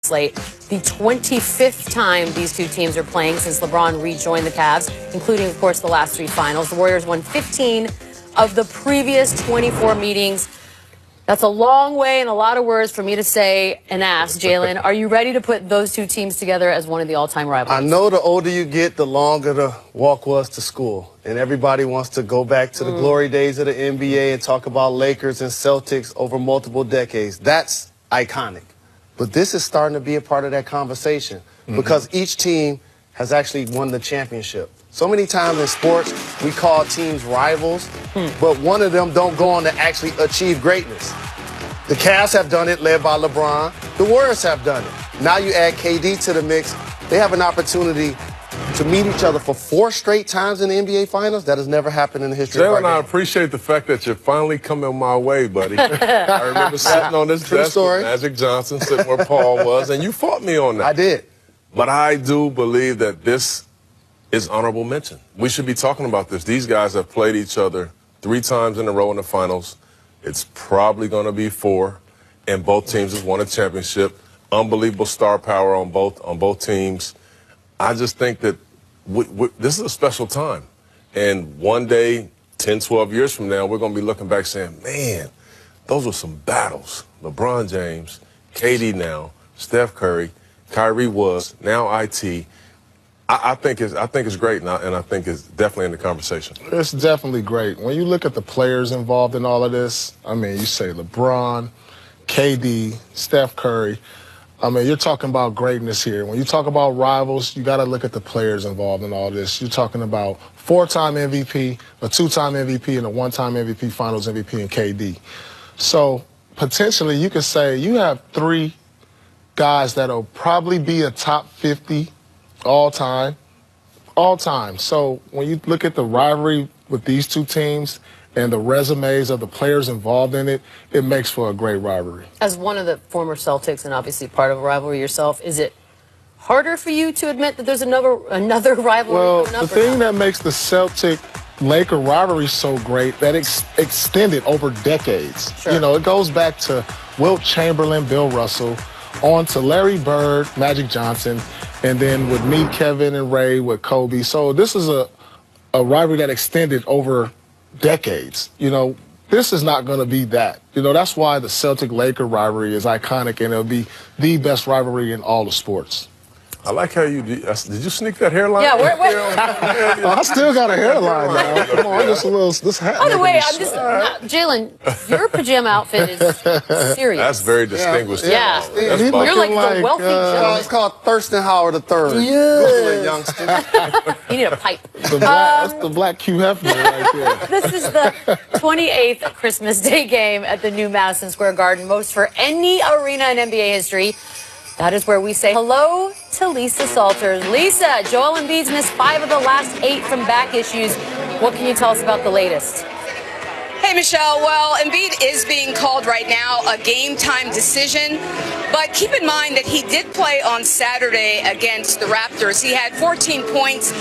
slate. The 25th time these two teams are playing since LeBron rejoined the Cavs, including, of course, the last three finals. The Warriors won 15 of the previous 24 meetings. That's a long way and a lot of words for me to say and ask. Jalen, are you ready to put those two teams together as one of the all-time rivalries? I know the older you get, the longer the walk was to school. And everybody wants to go back to the glory days of the NBA and talk about Lakers and Celtics over multiple decades. That's iconic. But this is starting to be a part of that conversation because each team has actually won the championship. So many times in sports, we call teams rivals, but one of them don't go on to actually achieve greatness. The Cavs have done it, led by LeBron. The Warriors have done it. Now you add KD to the mix. They have an opportunity to meet each other for 4 straight times in the NBA Finals. That has never happened in the history of our game. Jalen, I appreciate the fact that you're finally coming my way, buddy. I remember sitting on this desk with Magic Johnson, sitting where Paul was, and you fought me on that. I did. But I do believe that this is honorable mention. We should be talking about this. These guys have played each other 3 times in a row in the finals. It's probably going to be 4, and both teams have won a championship. Unbelievable star power on both teams. I just think that this is a special time. And one day, 10, 12 years from now, we're going to be looking back saying, man, those were some battles. LeBron James, KD now, Steph Curry, Kyrie was, now IT. I think it's great now, and I think it's definitely in the conversation. It's definitely great. When you look at the players involved in all of this, I mean, you say LeBron, KD, Steph Curry. I mean, you're talking about greatness here. When you talk about rivals, you got to look at the players involved in all this. You're talking about 4-time MVP, a 2-time MVP, and a 1-time MVP, Finals MVP in KD. So potentially, you could say you have 3 guys that'll probably be a top 50 all time. So when you look at the rivalry with these two teams and the resumes of the players involved in it, it makes for a great rivalry. As one of the former Celtics and obviously part of a rivalry yourself, is it harder for you to admit that there's another rivalry? Well, the thing that makes the Celtic-Laker rivalry so great, that extended over decades. Sure. You know, it goes back to Wilt Chamberlain, Bill Russell, on to Larry Bird, Magic Johnson, and then with me, Kevin, and Ray with Kobe. So this is a rivalry that extended over decades. You know, this is not going to be that. You know, that's why the Celtic-Laker rivalry is iconic, and it'll be the best rivalry in all the sports. I like how you did you sneak that hairline? Yeah, I still got a hairline now. Come on, just a little. This hat. By the way, I'm just Jalen. Your pajama outfit is serious. That's very distinguished. Yeah. You're like the wealthy gentleman. It's called Thurston Howard III. Yeah. Youngster. You need a pipe. That's the black Q Hefner right there. This is the 28th Christmas Day game at the new Madison Square Garden, most for any arena in NBA history. That is where we say hello to Lisa Salters. Lisa, Joel Embiid's missed 5 of the last 8 from back issues. What can you tell us about the latest? Hey, Michelle. Well, Embiid is being called right now a game-time decision. But keep in mind that he did play on Saturday against the Raptors. He had 14 points,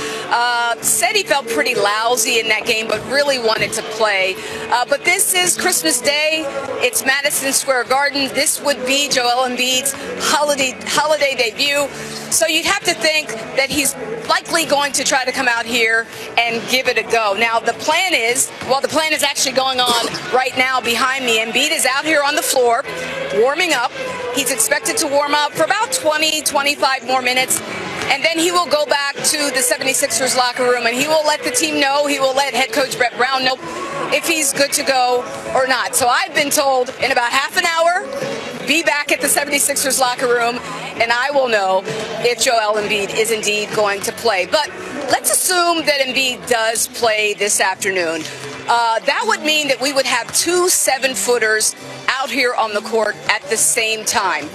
said he felt pretty lousy in that game, but really wanted to play. But this is Christmas Day. It's Madison Square Garden. This would be Joel Embiid's holiday debut. So you'd have to think that he's likely going to try to come out here and give it a go. Now, the plan is actually going on right now behind me. Embiid is out here on the floor warming up. He's expected to warm up for about 20, 25 more minutes. And then he will go back to the 76ers locker room and he will let the team know, he will let head coach Brett Brown know if he's good to go or not. So I've been told in about half an hour, be back at the 76ers locker room, and I will know if Joel Embiid is indeed going to play. But let's assume that Embiid does play this afternoon. That would mean that we would have 2 7-footers out here on the court at the same time,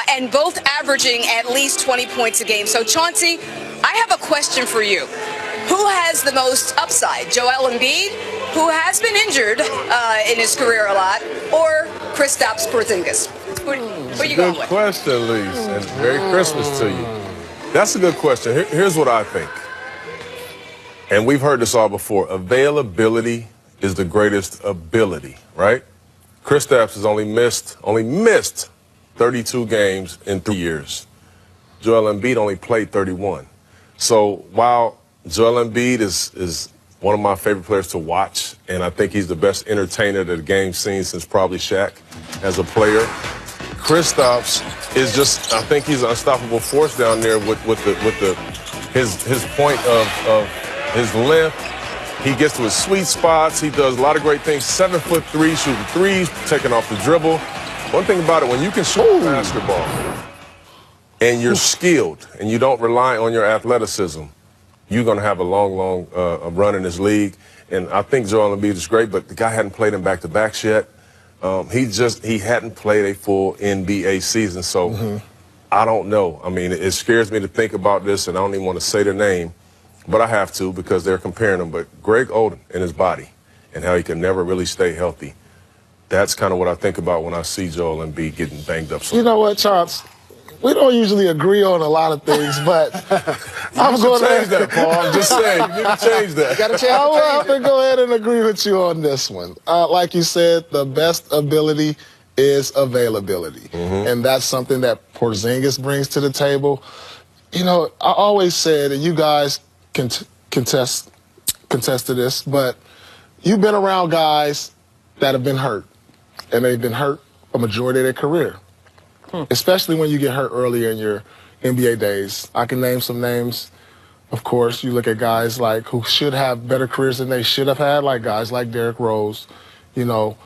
and both averaging at least 20 points a game. So, Chauncey, I have a question for you. Who has the most upside, Joel Embiid, who has been injured in his career a lot, or Kristaps Porzingis? Who are you going with? Good question, Lise, and Merry Christmas to you. That's a good question. Here's what I think. And we've heard this all before. Availability is the greatest ability, right? Kristaps has only missed 32 games in 3 years. Joel Embiid only played 31. So while Joel Embiid is one of my favorite players to watch, and I think he's the best entertainer that the game's seen since probably Shaq as a player, Kristaps is just, I think he's an unstoppable force down there with his point of his length. He gets to his sweet spots. He does a lot of great things. 7'3", shooting threes, taking off the dribble. One thing about it, when you can shoot basketball and you're skilled and you don't rely on your athleticism, you're going to have a long run in this league. And I think Joel Embiid is great, but the guy hadn't played in back-to-backs yet. He hadn't played a full NBA season, so I don't know. I mean, it scares me to think about this, and I don't even want to say their name, but I have to because they're comparing them. But Greg Oden and his body and how he can never really stay healthy, that's kind of what I think about when I see Joel Embiid getting banged up. You know what, Charles? We don't usually agree on a lot of things, but I'm going to change that, Paul. I'm just saying, you need to change that. I will have to go ahead and agree with you on this one. Like you said, the best ability is availability, and that's something that Porzingis brings to the table. You know, I always said, and you guys can contest to this, but you've been around guys that have been hurt, and they've been hurt a majority of their career. Especially when you get hurt earlier in your NBA days. I can name some names. Of course, you look at guys like who should have better careers than they should have had, like guys like Derrick Rose. You know,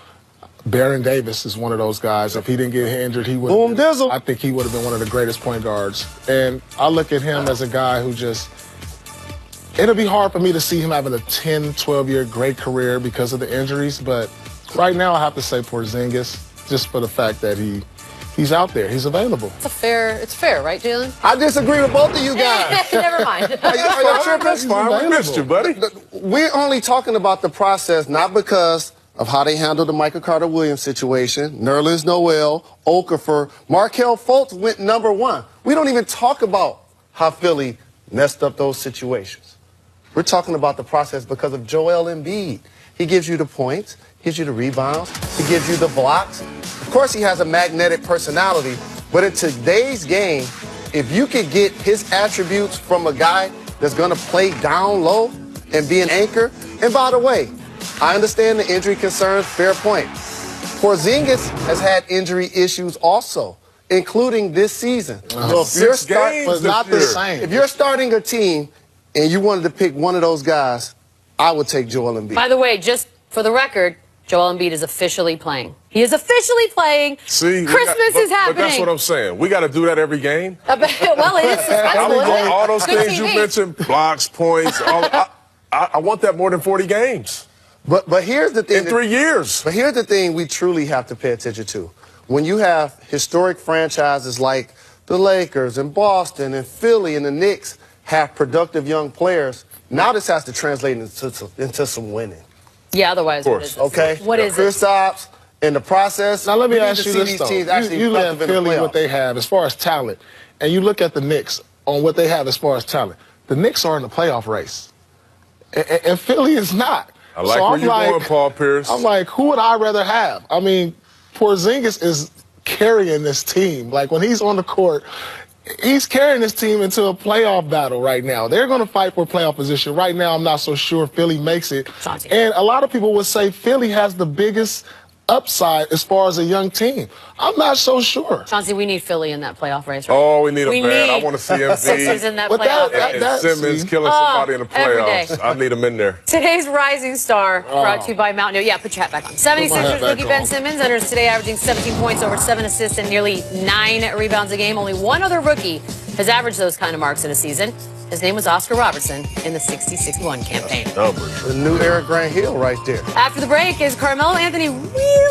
Baron Davis is one of those guys. If he didn't get injured, he would. Boom dizzle. I think he would have been one of the greatest point guards. And I look at him as a guy who just. It'll be hard for me to see him having a 10, 12-year great career because of the injuries. But right now, I have to say Porzingis, just for the fact that he's out there. He's available. It's fair, right, Jalen? I disagree with both of you guys. Never mind. Are you tripping? That's fine. We missed you, buddy. We're only talking about the process, not because of how they handled the Michael Carter-Williams situation. Nerlens Noel, Okafor, Markelle Fultz went #1. We don't even talk about how Philly messed up those situations. We're talking about the process because of Joel Embiid. He gives you the points, gives you the rebounds, he gives you the blocks. Of course, he has a magnetic personality, but in today's game, if you could get his attributes from a guy that's going to play down low and be an anchor, and by the way, I understand the injury concerns, fair point. Porzingis has had injury issues also, including this season. So if you're If you're starting a team and you wanted to pick one of those guys, I would take Joel Embiid. By the way, just for the record, Joel Embiid is officially playing. He is officially playing. See, Christmas is happening. But that's what I'm saying. We got to do that every game. Well, it is suspenseful. All those Good things you TV. mentioned, blocks, points, I want that more than 40 games. But here's the thing. In 3 years. But here's the thing we truly have to pay attention to. When you have historic franchises like the Lakers and Boston and Philly and the Knicks have productive young players, now this has to translate into some winning. Yeah, otherwise, Of course. Okay? What is it? Kristaps, in the process, Now, let me we need ask to you see this, these though. teams actually You look at productive in the Philly, what playoffs. they have as far as talent, and you look at the Knicks on what they have as far as talent. The Knicks are in the playoff race, and Philly is not. I like where you're going, Paul Pierce. I'm like, who would I rather have? I mean, Porzingis is carrying this team. Like, when he's on the court, he's carrying this team into a playoff battle right now. They're going to fight for a playoff position. Right now, I'm not so sure Philly makes it. And a lot of people would say Philly has the biggest upside as far as a young team. I'm not so sure. Chauncey, we need Philly in that playoff race. Right? Oh, we need a bad. I want to see Sixers Embiid in that But playoff that- race. and Simmons killing somebody in the every day. playoffs. I need him in there. Today's Rising Star brought to you by Mountain Dew. Yeah, put your hat back on. 76ers back rookie Ben on. Simmons enters today averaging 17 points, over 7 assists, and nearly 9 rebounds a game. Only one other rookie has averaged those kind of marks in a season. His name was Oscar Robertson in the 60-61 campaign. Numbers. The new Eric Grant Hill right there. After the break, is Carmelo Anthony really